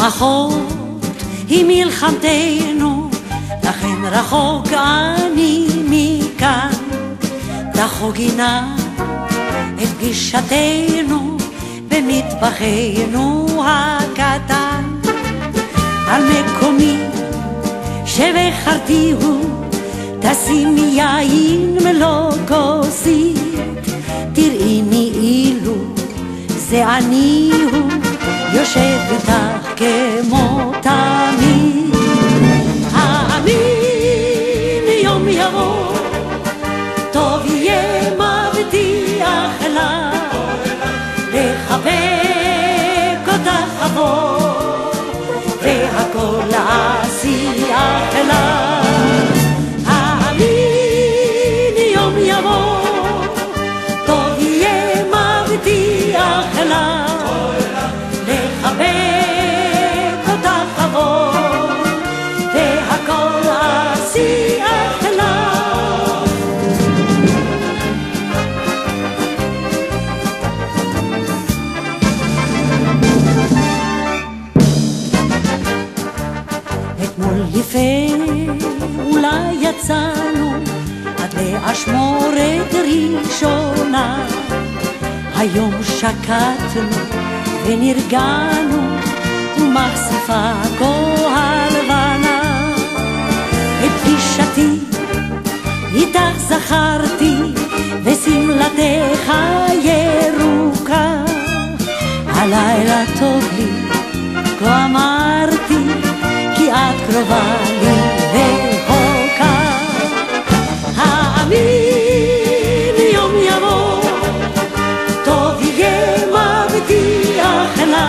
אחות היא מלחמתנו, לכן רחוק אני מכאן. תחוגי נא את פגישתנו במטבחנו הקטן. על מקומי שבחרתיהו תשימי יין מלוא כוסית, תראי מאילו זה אני הוא יושב איתך כמו תמיד. האמין יום יבוא טוב יהיה מבטיח לה, לחבק אותך אבוא והכל אשיח לה. האמין יום יבוא טוב יהיה מבטיח לה, לחבק אותך אבוא והכל אשיח לה. אתמול אולי יצאנו עד לאשמורת ראשונה, היום שקטנו ונרגענו ומחשפה כה הלבנה. את פגישתי איתך זכרתי ושמלתך ירוקה, הלילה טוב לי כה אמרתי כי את קרובה לי רחוקה. האמין יום יבוא טוב יהיה מבטיח לה,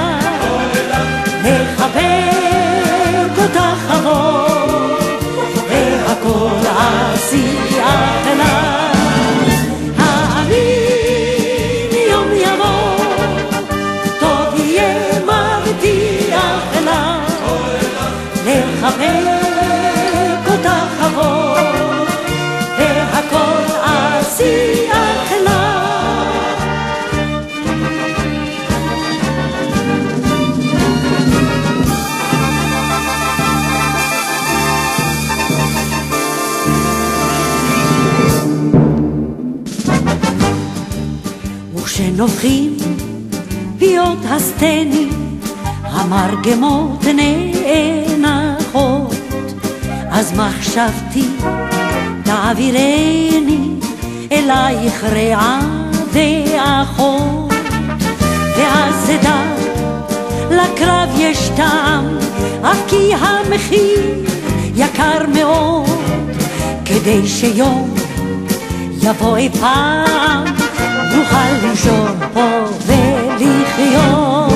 לחבק אותך אבוא והכל אשיח לה. האמין יום יבוא טוב יהיה מבטיח לה, לחבק אותך אבוא והכל אשיח לה. וכשנובחים פיות הסטני המרגמות נאנחות, אז מחשבתי תעבירני אלייך רעה ואחות, ואז אדע לקרב יש טעם, אף כי המחיר יקר מאוד, כדי שיום יבוא פעם נוכל לנשום פה ולחיות.